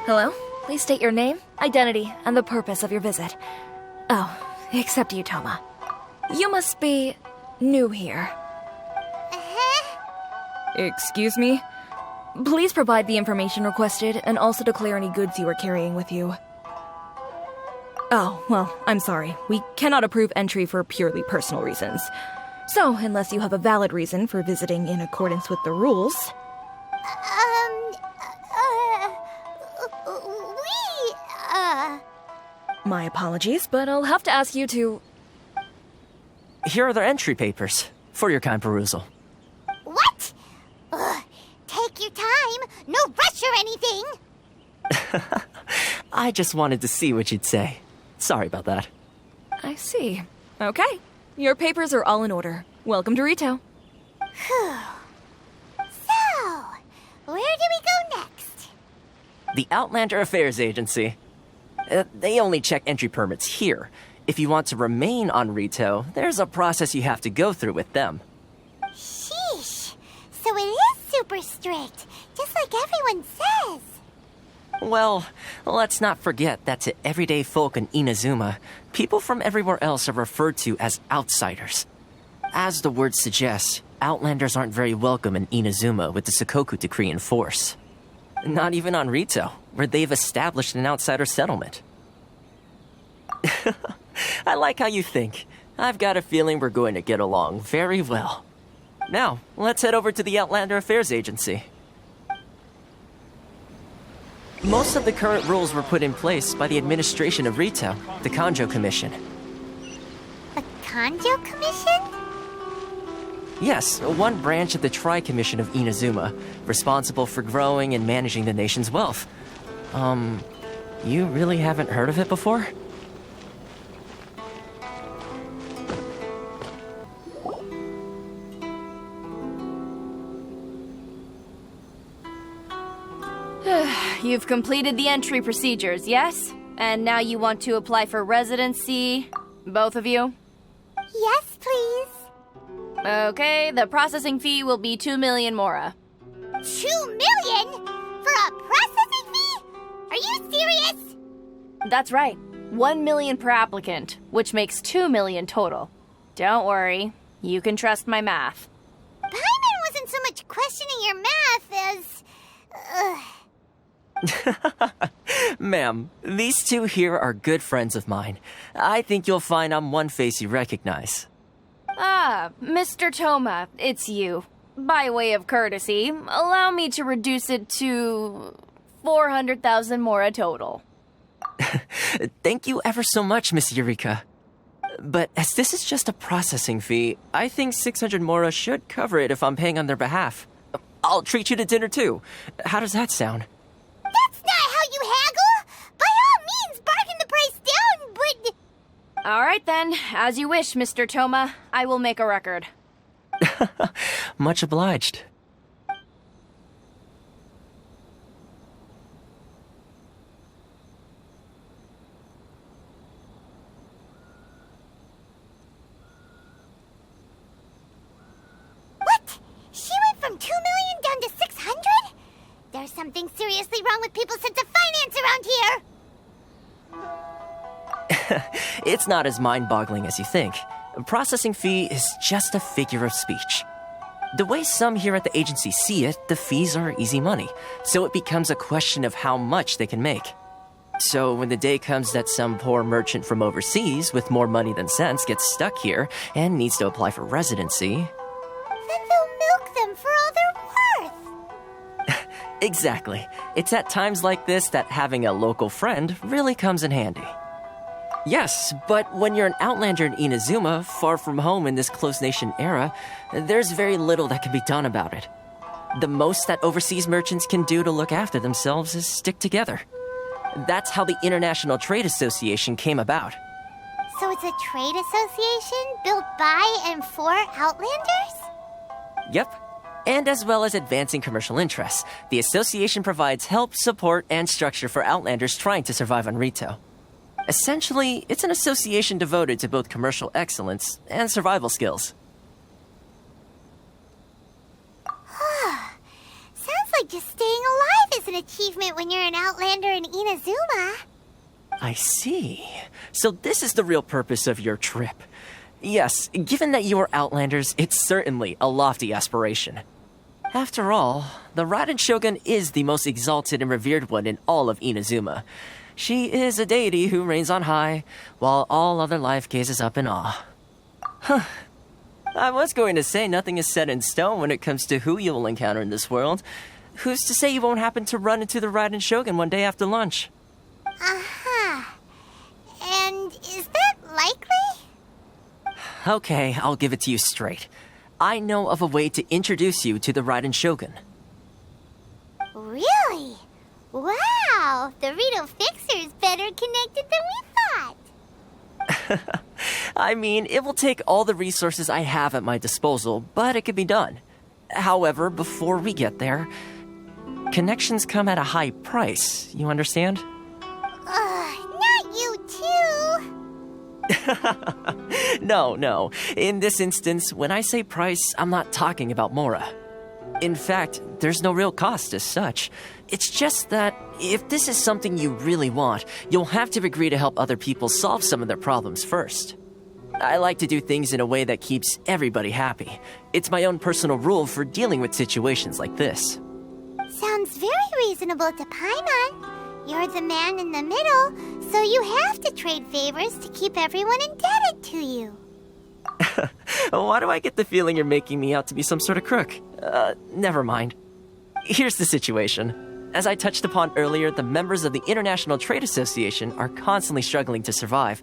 Hello? Please state your name, identity, and the purpose of your visit. Oh, except you, Toma. You must be new here. Excuse me? Please provide the information requested and also declare any goods you are carrying with you. Oh, well, I'm sorry. We cannot approve entry for purely personal reasons. So, unless you have a valid reason for visiting in accordance with the rules... My apologies, but I'll have to ask you to... Here are their entry papers, for your kind perusal. What? Take your time. No rush or anything. I just wanted to see what you'd say. Sorry about that. I see. Okay. Your papers are all in order. Welcome to Rito. Whew. So, where do we go next? The Outlander Affairs Agency. They only check entry permits here. If you want to remain on Rito, there's a process you have to go through with them. Sheesh. So it is super strict, just like everyone says. Well, let's not forget that to everyday folk in Inazuma, people from everywhere else are referred to as outsiders. As the word suggests, Outlanders aren't very welcome in Inazuma with the Sakoku Decree in force. Not even on Rito, where they've established an outsider settlement. I like how you think. I've got a feeling we're going to get along very well. Now, let's head over to the Outlander Affairs Agency. Most of the current rules were put in place by the administration of Rito, the Kanjo Commission. The Kanjo Commission? Yes, one branch of the Tri-Commission of Inazuma, responsible for growing and managing the nation's wealth. You really haven't heard of it before? You've completed the entry procedures, yes? And now you want to apply for residency? Both of you? Yes, please. Okay, the processing fee will be 2 million mora. 2 million? For a processing fee? Are you serious? That's right. 1 million per applicant, which makes 2 million total. Don't worry, you can trust my math. Paimon wasn't so much questioning your math as... Ma'am, these two here are good friends of mine. I think you'll find I'm one face you recognize. Ah, Mr. Toma, it's you. By way of courtesy, allow me to reduce it to 400,000 mora total. Thank you ever so much, Miss Eureka. But as this is just a processing fee, I think 600 mora should cover it if I'm paying on their behalf. I'll treat you to dinner too. How does that sound? That's not how you haggle! By all means, bargain the price down, but... All right then, as you wish, Mr. Toma. I will make a record. Much obliged. What? She went from 2 million down to 600? There's something seriously wrong with people's sense of finance around here! It's not as mind-boggling as you think. A processing fee is just a figure of speech. The way some here at the agency see it, the fees are easy money, so it becomes a question of how much they can make. So when the day comes that some poor merchant from overseas with more money than sense gets stuck here and needs to apply for residency... Then they'll milk them for all they're worth. Exactly. It's at times like this that having a local friend really comes in handy. Yes, but when you're an outlander in Inazuma, far from home in this close nation era, there's very little that can be done about it. The most that overseas merchants can do to look after themselves is stick together. That's how the International Trade Association came about. So it's a trade association built by and for Outlanders? Yep. And as well as advancing commercial interests, the association provides help, support, and structure for Outlanders trying to survive on Rito. Essentially, it's an association devoted to both commercial excellence and survival skills. Sounds like just staying alive, isn't an achievement when you're an Outlander in Inazuma. I see. So this is the real purpose of your trip. Yes, given that you are Outlanders, it's certainly a lofty aspiration. After all, the Raiden Shogun is the most exalted and revered one in all of Inazuma. She is a deity who reigns on high, while all other life gazes up in awe. Huh. I was going to say nothing is set in stone when it comes to who you will encounter in this world. Who's to say you won't happen to run into the Raiden Shogun one day after lunch? Uh-huh. And is that likely? Okay, I'll give it to you straight. I know of a way to introduce you to the Raiden Shogun. Really? Wow, the Rito Fixer is better connected than we thought. I mean, it will take all the resources I have at my disposal, but it could be done. However, before we get there, connections come at a high price, you understand? Not you too. No. In this instance, when I say price, I'm not talking about Mora. In fact, there's no real cost as such. It's just that if this is something you really want, you'll have to agree to help other people solve some of their problems first. I like to do things in a way that keeps everybody happy. It's my own personal rule for dealing with situations like this. Sounds very reasonable to Paimon. You're the man in the middle, so you have to trade favors to keep everyone indebted to you. Why do I get the feeling you're making me out to be some sort of crook? Never mind. Here's the situation. As I touched upon earlier, the members of the International Trade Association are constantly struggling to survive.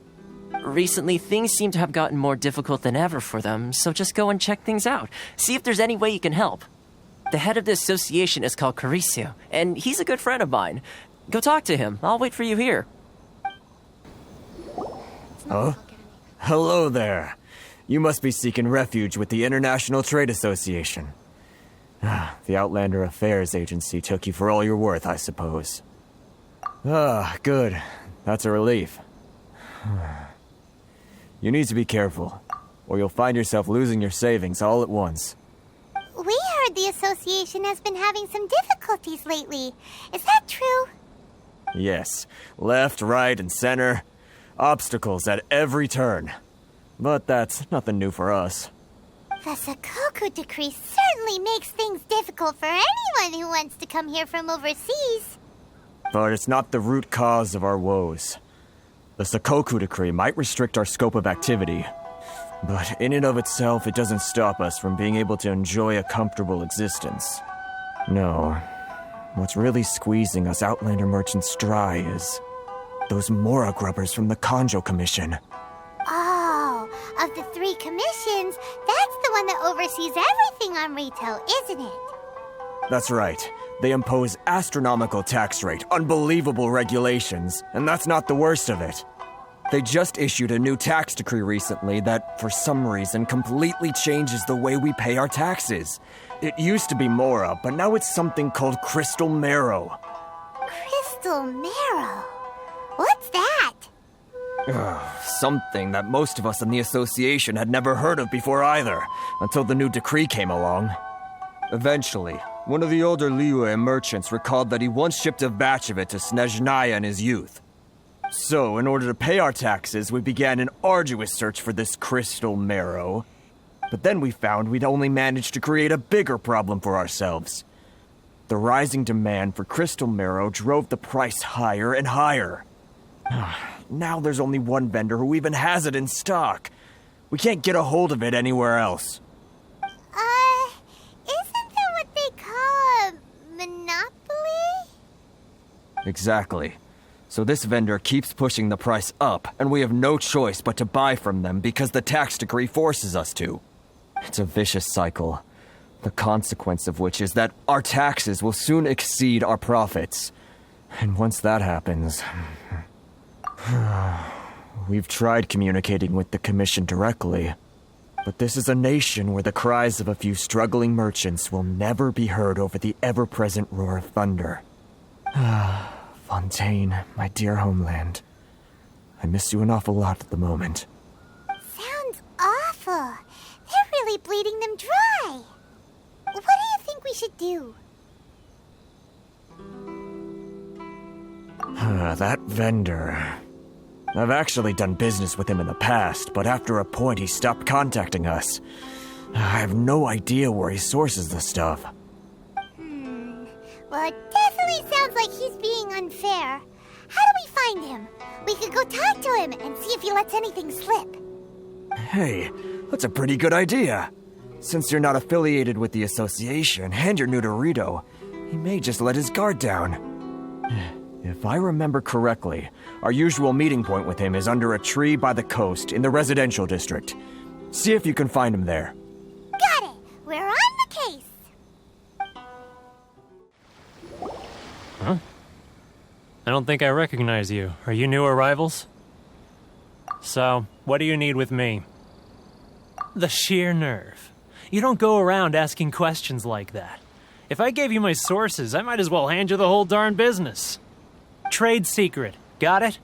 Recently, things seem to have gotten more difficult than ever for them, so just go and check things out. See if there's any way you can help. The head of the association is called Carisio, and he's a good friend of mine. Go talk to him. I'll wait for you here. Huh? Hello there. You must be seeking refuge with the International Trade Association. The Outlander Affairs Agency took you for all you're worth, I suppose. Good. That's a relief. You need to be careful, or you'll find yourself losing your savings all at once. We heard the association has been having some difficulties lately. Is that true? Yes. Left, right, and center. Obstacles at every turn. But that's nothing new for us. The Sakoku decree certainly makes things difficult for anyone who wants to come here from overseas. But it's not the root cause of our woes. The Sakoku decree might restrict our scope of activity, but in and of itself, it doesn't stop us from being able to enjoy a comfortable existence. No. What's really squeezing us Outlander merchants dry is those Mora grubbers from the Kanjo Commission. Oh, of the 3 commissions, that's the one that oversees everything on Rito, isn't it? That's right. They impose astronomical tax rate, unbelievable regulations, and that's not the worst of it. They just issued a new tax decree recently that, for some reason, completely changes the way we pay our taxes. It used to be Mora, but now it's something called Crystal Marrow. Crystal Marrow? What's that? Something that most of us in the association had never heard of before either, until the new decree came along. Eventually, one of the older Liyue merchants recalled that he once shipped a batch of it to Snezhnaya in his youth. So, in order to pay our taxes, we began an arduous search for this Crystal Marrow. But then we found we'd only managed to create a bigger problem for ourselves. The rising demand for Crystal Marrow drove the price higher and higher. Now there's only one vendor who even has it in stock. We can't get a hold of it anywhere else. Isn't that what they call a monopoly? Exactly. So this vendor keeps pushing the price up, and we have no choice but to buy from them because the tax decree forces us to. It's a vicious cycle, the consequence of which is that our taxes will soon exceed our profits. And once that happens... We've tried communicating with the Commission directly, but this is a nation where the cries of a few struggling merchants will never be heard over the ever-present roar of thunder. Fontaine, my dear homeland. I miss you an awful lot at the moment. Sounds awful. They're really bleeding them dry. What do you think we should do? That vendor. I've actually done business with him in the past, but after a point he stopped contacting us. I have no idea where he sources the stuff. Well, it definitely sounds like he's being unfair. How do we find him? We could go talk to him and see if he lets anything slip. Hey, that's a pretty good idea. Since you're not affiliated with the association and you're new to Rito, he may just let his guard down. If I remember correctly, our usual meeting point with him is under a tree by the coast in the residential district. See if you can find him there. Got it! We're on the case! Huh? I don't think I recognize you. Are you new arrivals? So, what do you need with me? The sheer nerve. You don't go around asking questions like that. If I gave you my sources, I might as well hand you the whole darn business. Trade secret. Got it?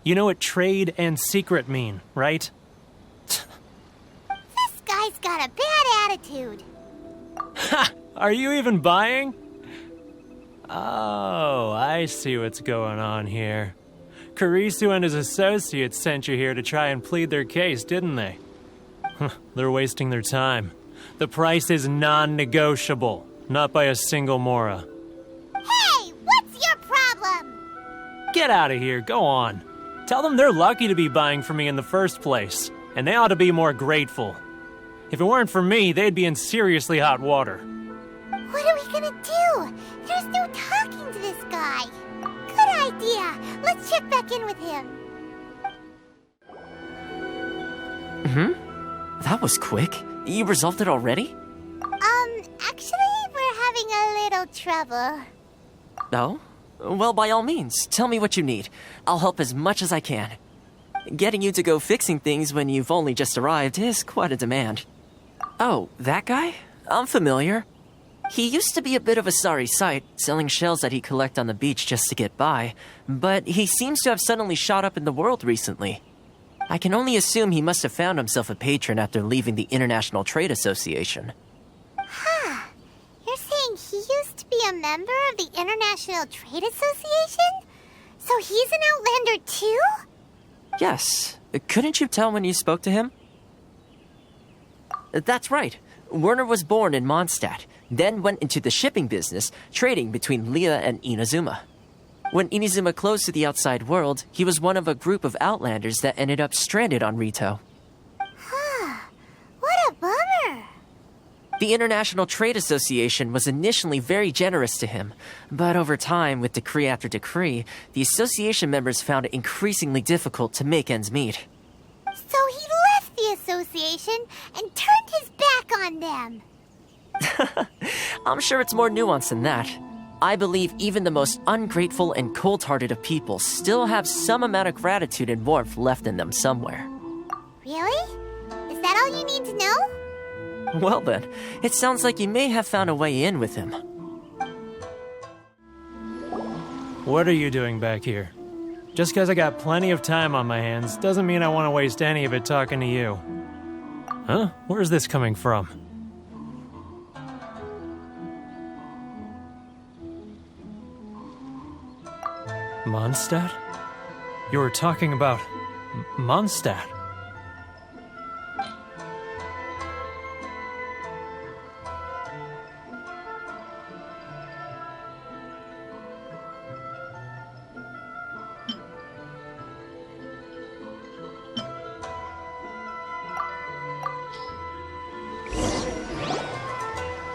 You know what trade and secret mean, right? This guy's got a bad attitude. Ha! Are you even buying? Oh, I see what's going on here. Kurisu and his associates sent you here to try and plead their case, didn't they? They're wasting their time. The price is non-negotiable, not by a single mora. Hey, what's your problem? Get out of here, go on. Tell them they're lucky to be buying from me in the first place, and they ought to be more grateful. If it weren't for me, they'd be in seriously hot water. What are we gonna do? There's no talking to this guy. Good idea. Let's check back in with him. That was quick. You resolved it already? Actually, we're having a little trouble. Oh? Well, by all means, tell me what you need. I'll help as much as I can. Getting you to go fixing things when you've only just arrived is quite a demand. Oh, that guy? I'm familiar. He used to be a bit of a sorry sight, selling shells that he collect on the beach just to get by, but he seems to have suddenly shot up in the world recently. I can only assume he must have found himself a patron after leaving the International Trade Association. Huh. You're saying he used to be a member of the International Trade Association? So he's an Outlander too? Yes. Couldn't you tell when you spoke to him? That's right. Werner was born in Mondstadt, then went into the shipping business, trading between Leah and Inazuma. When Inazuma closed to the outside world, he was one of a group of Outlanders that ended up stranded on Rito. What a bummer. The International Trade Association was initially very generous to him, but over time, with decree after decree, the association members found it increasingly difficult to make ends meet. So he left the association and turned his back on them. I'm sure it's more nuanced than that. I believe even the most ungrateful and cold-hearted of people still have some amount of gratitude and warmth left in them somewhere. Really? Is that all you need to know? Well then, it sounds like you may have found a way in with him. What are you doing back here? Just because I got plenty of time on my hands doesn't mean I want to waste any of it talking to you. Huh? Where's this coming from? Mondstadt? You were talking about Mondstadt.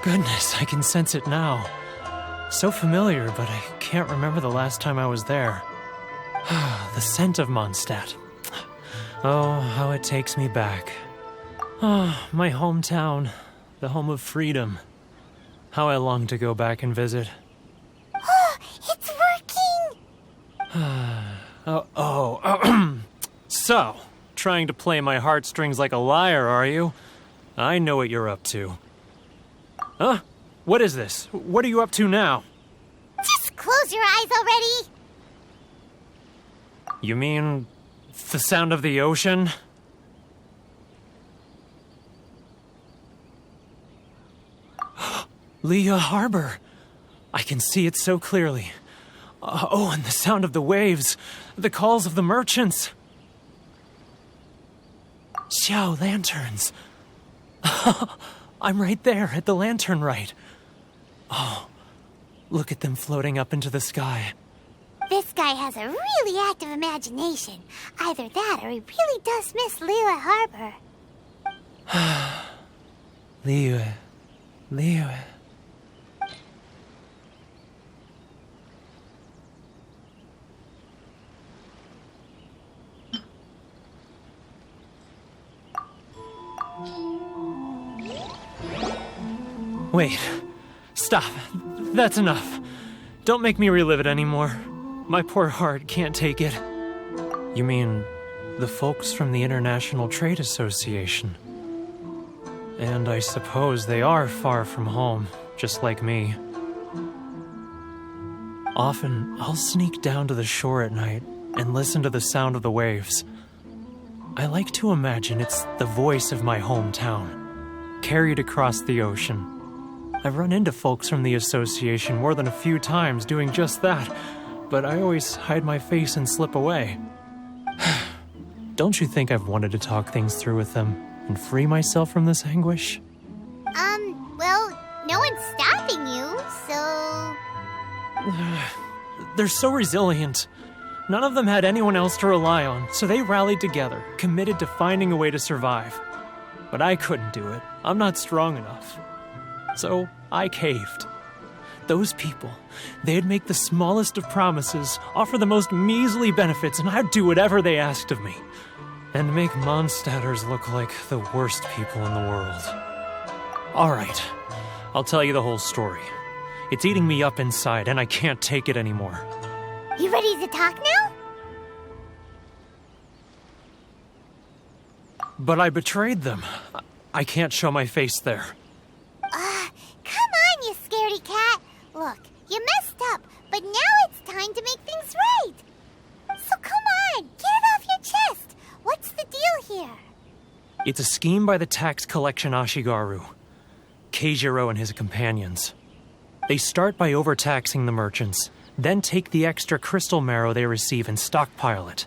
Goodness, I can sense it now. So familiar, but I can't remember the last time I was there. The scent of Mondstadt. Oh, how it takes me back. Oh, my hometown, the home of freedom. How I long to go back and visit. It's working! So, trying to play my heartstrings like a liar, are you? I know what you're up to. Huh? What is this? What are you up to now? Just close your eyes already! You mean the sound of the ocean? Leah Harbor. I can see it so clearly. Oh, and the sound of the waves. The calls of the merchants. Xiao lanterns. I'm right there at the lantern right. Oh, look at them floating up into the sky. This guy has a really active imagination. Either that or he really does miss Liyue Harbor. Liyue. Wait. Stop. That's enough. Don't make me relive it anymore. My poor heart can't take it. You mean the folks from the International Trade Association? And I suppose they are far from home, just like me. Often, I'll sneak down to the shore at night and listen to the sound of the waves. I like to imagine it's the voice of my hometown, carried across the ocean. I've run into folks from the association more than a few times doing just that, but I always hide my face and slip away. Don't you think I've wanted to talk things through with them and free myself from this anguish? Well, no one's stopping you, so... They're so resilient. None of them had anyone else to rely on, so they rallied together, committed to finding a way to survive. But I couldn't do it. I'm not strong enough. So I caved. Those people, they'd make the smallest of promises, offer the most measly benefits, and I'd do whatever they asked of me. And make Mondstadters look like the worst people in the world. All right, I'll tell you the whole story. It's eating me up inside, and I can't take it anymore. You ready to talk now? But I betrayed them. I can't show my face there. Come on, you scaredy cat. Look, you messed up, but now it's time to make things right. So come on, get it off your chest. What's the deal here? It's a scheme by the tax collection Ashigaru, Keijiro and his companions. They start by overtaxing the merchants, then take the extra crystal marrow they receive and stockpile it.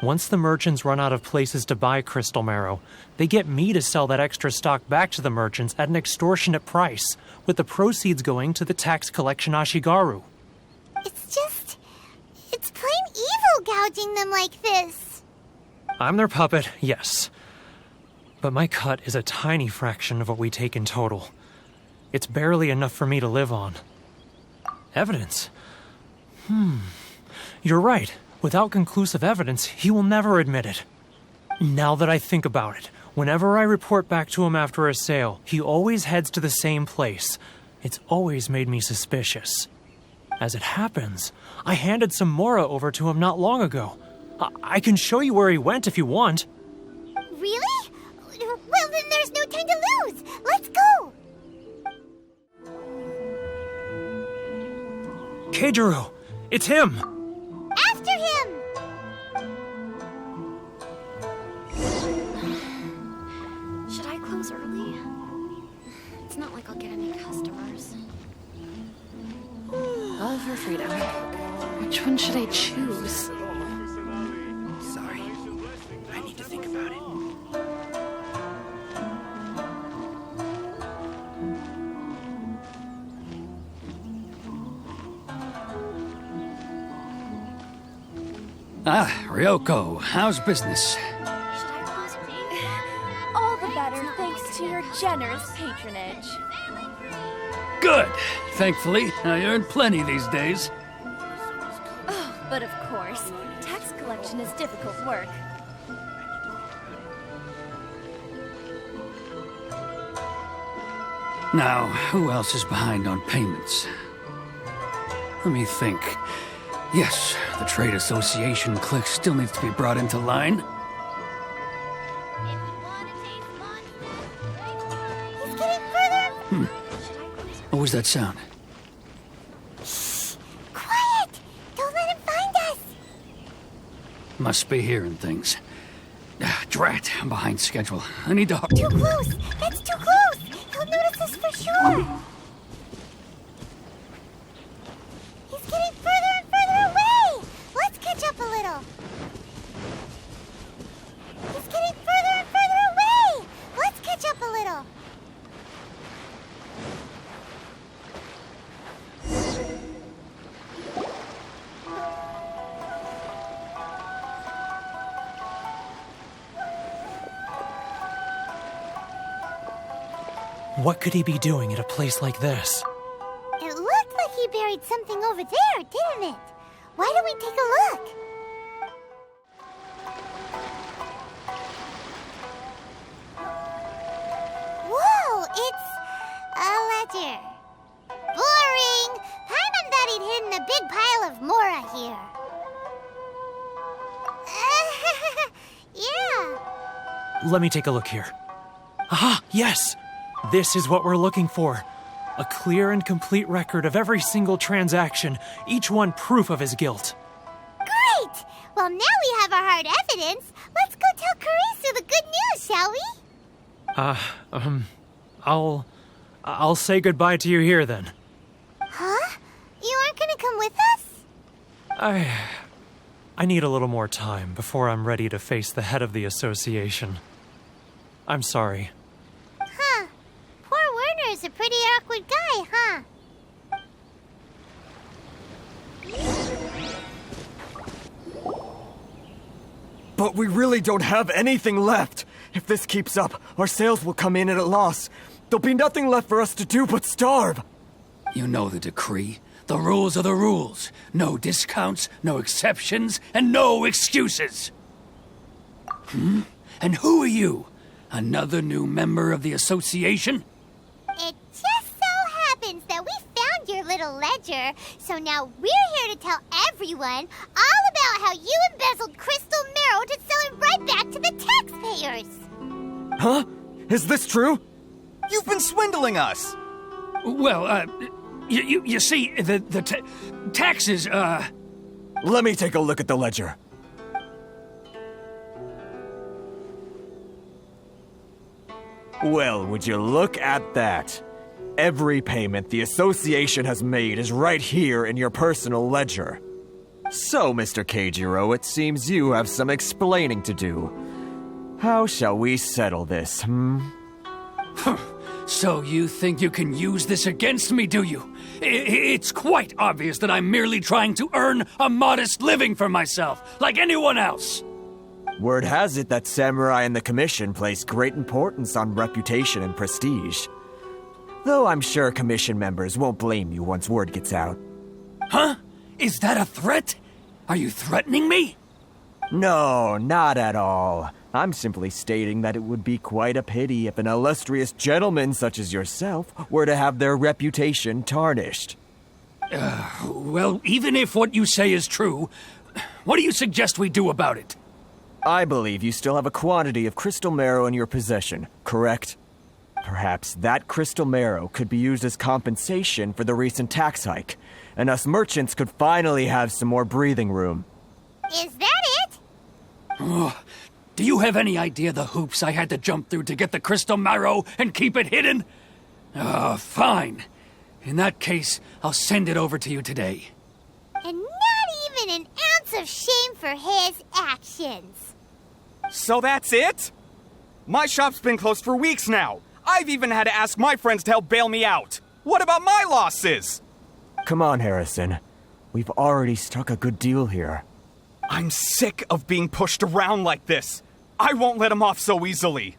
Once the merchants run out of places to buy crystal marrow, they get me to sell that extra stock back to the merchants at an extortionate price, with the proceeds going to the tax collection Ashigaru. It's plain evil gouging them like this. I'm their puppet, yes. But my cut is a tiny fraction of what we take in total. It's barely enough for me to live on. Evidence? You're right. Without conclusive evidence, he will never admit it. Now that I think about it, whenever I report back to him after a sale, he always heads to the same place. It's always made me suspicious. As it happens, I handed some Mora over to him not long ago. I can show you where he went if you want. Really? Well, then there's no time to lose. Let's go. Keijiro! It's him! After him! Should I close early? It's not like I'll get any customers. Love her freedom. Which one should I choose? Sorry. I need to think about it. Ah, Ryoko, how's business? Should I close early? All the better thanks to your generous patronage. Good. Thankfully, I earn plenty these days. But of course, tax collection is difficult work. Now, who else is behind on payments? Let me think. Yes, the Trade Association clique still needs to be brought into line. He's getting further and What was that sound? quiet! Don't let him find us! Must be hearing things. Drat, I'm behind schedule. I need to... Too close! That's too close! He'll notice us for sure! He's getting further and further! What could he be doing at a place like this? It looked like he buried something over there, didn't it? Why don't we take a look? Whoa, it's a ledger. Boring! Paimon thought he'd hidden a big pile of Mora here. Yeah. Let me take a look here. Aha, yes! This is what we're looking for. A clear and complete record of every single transaction, each one proof of his guilt. Great! Well, now we have our hard evidence. Let's go tell Karisu the good news, shall we? I'll say goodbye to you here then. Huh? You aren't gonna come with us? I need a little more time before I'm ready to face the head of the association. I'm sorry. Huh. Poor Werner's a pretty awkward guy, huh? But we really don't have anything left. If this keeps up, our sales will come in at a loss. There'll be nothing left for us to do but starve. You know the decree. The rules are the rules. No discounts, no exceptions, and no excuses. And who are you? Another new member of the association? It just so happens that we found your little ledger, so now we're here to tell everyone all about how you embezzled crystal marrow to sell it right back to the taxpayers. Huh? Is this true? You've been swindling us! Well, you see, the taxes, Let me take a look at the ledger. Well, would you look at that? Every payment the association has made is right here in your personal ledger. So, Mr. Keijiro, it seems you have some explaining to do. How shall we settle this, So you think you can use this against me, do you? It's quite obvious that I'm merely trying to earn a modest living for myself, like anyone else. Word has it that Samurai and the Commission place great importance on reputation and prestige. Though I'm sure Commission members won't blame you once word gets out. Huh? Is that a threat? Are you threatening me? No, not at all. I'm simply stating that it would be quite a pity if an illustrious gentleman such as yourself were to have their reputation tarnished. Well, even if what you say is true, what do you suggest we do about it? I believe you still have a quantity of crystal marrow in your possession, correct? Perhaps that crystal marrow could be used as compensation for the recent tax hike, and us merchants could finally have some more breathing room. Is that it? Do you have any idea the hoops I had to jump through to get the crystal marrow and keep it hidden? Fine. In that case, I'll send it over to you today. And not even an ounce of shame for his actions. So that's it? My shop's been closed for weeks now. I've even had to ask my friends to help bail me out. What about my losses? Come on, Harrison. We've already struck a good deal here. I'm sick of being pushed around like this. I won't let him off so easily.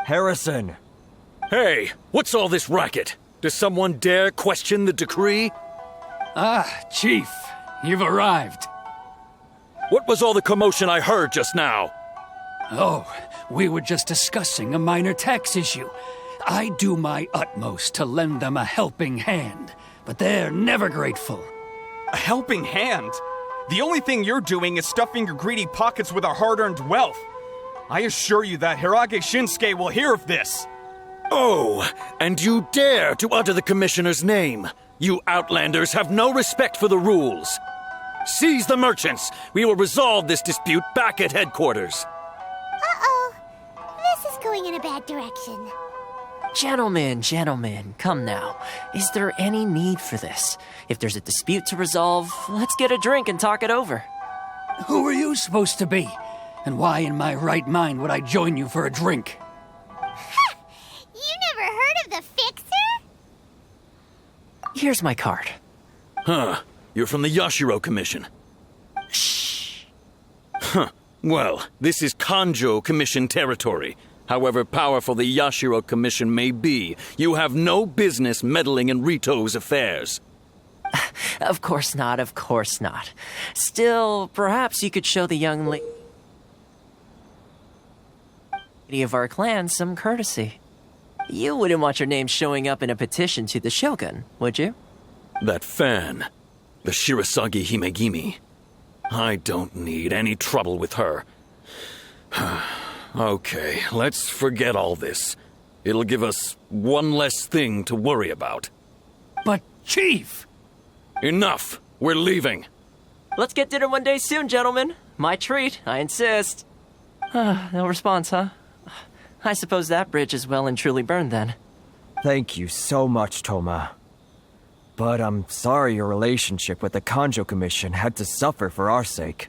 Harrison! Hey, what's all this racket? Does someone dare question the decree? Chief, you've arrived. What was all the commotion I heard just now? Oh, we were just discussing a minor tax issue. I do my utmost to lend them a helping hand, but they're never grateful. A helping hand? The only thing you're doing is stuffing your greedy pockets with our hard-earned wealth. I assure you that Hirage Shinsuke will hear of this. Oh, and you dare to utter the Commissioner's name. You Outlanders have no respect for the rules. Seize the merchants. We will resolve this dispute back at headquarters. Uh-oh. This is going in a bad direction. Gentlemen, come now. Is there any need for this? If there's a dispute to resolve, let's get a drink and talk it over. Who are you supposed to be? And why in my right mind would I join you for a drink? Ha! You never heard of the Fixer? Here's my card. Huh. You're from the Yashiro Commission. Shh. Huh. Well, this is Kanjo Commission territory. However powerful the Yashiro Commission may be, you have no business meddling in Rito's affairs. Of course not, of course not. Still, perhaps you could show the young lady of our clan some courtesy. You wouldn't want your name showing up in a petition to the Shogun, would you? That fan, the Shirasagi Himegimi. I don't need any trouble with her. Okay, let's forget all this. It'll give us one less thing to worry about. But, Chief! Enough! We're leaving! Let's get dinner one day soon, gentlemen. My treat, I insist. No response, huh? I suppose that bridge is well and truly burned then. Thank you so much, Toma. But I'm sorry your relationship with the Kanjo Commission had to suffer for our sake.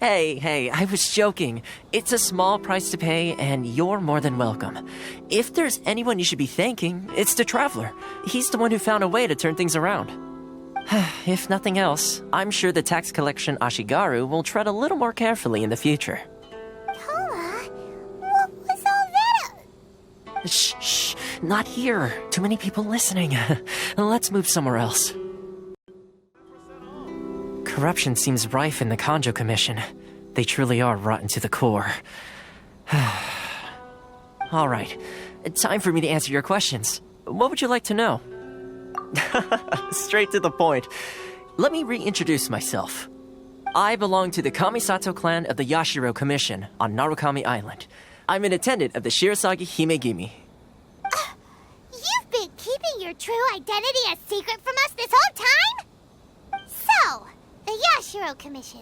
Hey, I was joking. It's a small price to pay, and you're more than welcome. If there's anyone you should be thanking, it's the Traveler. He's the one who found a way to turn things around. If nothing else, I'm sure the tax collection Ashigaru will tread a little more carefully in the future. Toma, what was all that? Shh, not here. Too many people listening. Let's move somewhere else. Corruption seems rife in the Kanjo Commission. They truly are rotten to the core. All right, time for me to answer your questions. What would you like to know? Straight to the point. Let me reintroduce myself. I belong to the Kamisato clan of the Yashiro Commission on Narukami Island. I'm an attendant of the Shirasagi Himegimi. You've been keeping your true identity a secret from us this whole time? So, the Yashiro Commission.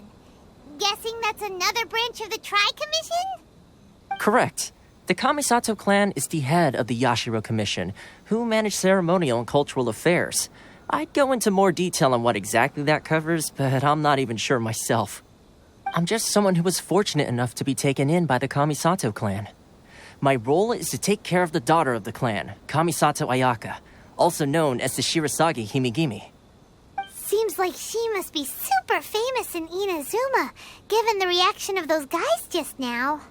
Guessing that's another branch of the Tri-Commission? Correct. The Kamisato clan is the head of the Yashiro Commission, who manage ceremonial and cultural affairs. I'd go into more detail on what exactly that covers, but I'm not even sure myself. I'm just someone who was fortunate enough to be taken in by the Kamisato clan. My role is to take care of the daughter of the clan, Kamisato Ayaka, also known as the Shirasagi Himegimi. Seems like she must be super famous in Inazuma, given the reaction of those guys just now.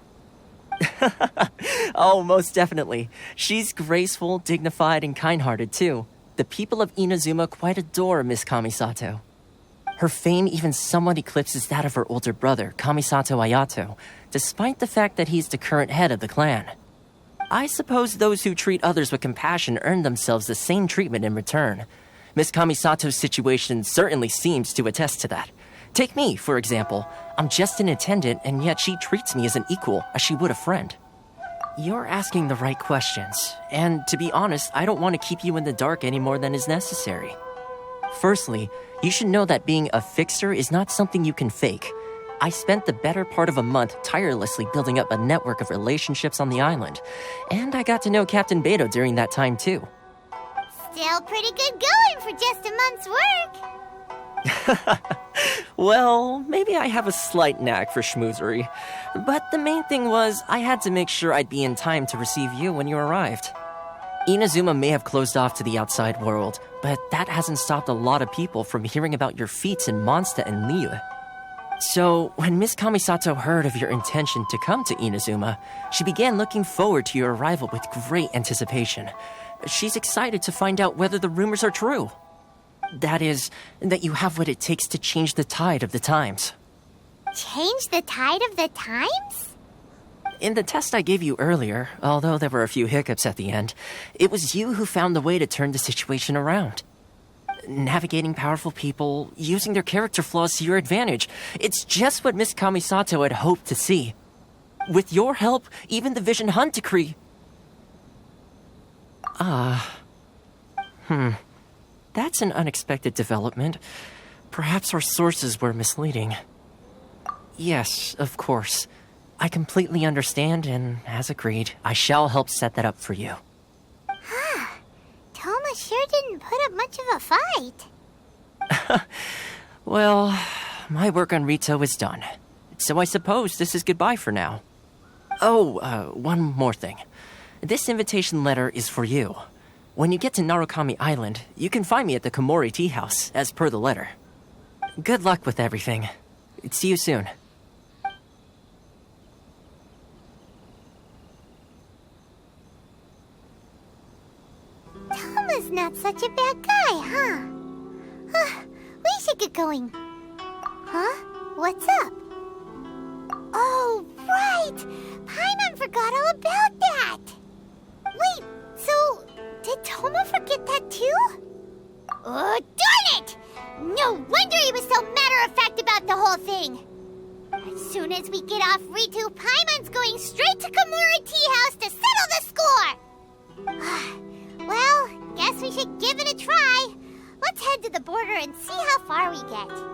Oh, most definitely. She's graceful, dignified, and kind-hearted, too. The people of Inazuma quite adore Miss Kamisato. Her fame even somewhat eclipses that of her older brother, Kamisato Ayato, despite the fact that he's the current head of the clan. I suppose those who treat others with compassion earn themselves the same treatment in return. Miss Kamisato's situation certainly seems to attest to that. Take me, for example. I'm just an attendant, and yet she treats me as an equal, as she would a friend. You're asking the right questions, and to be honest, I don't want to keep you in the dark any more than is necessary. Firstly, you should know that being a fixer is not something you can fake. I spent the better part of a month tirelessly building up a network of relationships on the island, and I got to know Captain Beto during that time too. Still pretty good going for just a month's work. Well, maybe I have a slight knack for schmoozery, but the main thing was I had to make sure I'd be in time to receive you when you arrived. Inazuma may have closed off to the outside world, but that hasn't stopped a lot of people from hearing about your feats in Mondstadt and Liyue. So, when Miss Kamisato heard of your intention to come to Inazuma, she began looking forward to your arrival with great anticipation. She's excited to find out whether the rumors are true. That is, that you have what it takes to change the tide of the times. Change the tide of the times? In the test I gave you earlier, although there were a few hiccups at the end, it was you who found the way to turn the situation around. Navigating powerful people, using their character flaws to your advantage. It's just what Miss Kamisato had hoped to see. With your help, even the Vision Hunt decree... That's an unexpected development. Perhaps our sources were misleading. Yes, of course. I completely understand, and as agreed, I shall help set that up for you. Toma sure didn't put up much of a fight. Well, my work on Rito is done. So I suppose this is goodbye for now. Oh, one more thing. This invitation letter is for you. When you get to Narukami Island, you can find me at the Komori Tea House, as per the letter. Good luck with everything. See you soon. not such a bad guy, huh? We should get going. Huh? What's up? Oh, right! Paimon forgot all about that! Wait, so did Toma forget that too? Oh, darn it! No wonder he was so matter-of-fact about the whole thing! As soon as we get off Ritu, Paimon's going straight to Komura Tea House to settle the score! Well, guess we should give it a try. Let's head to the border and see how far we get.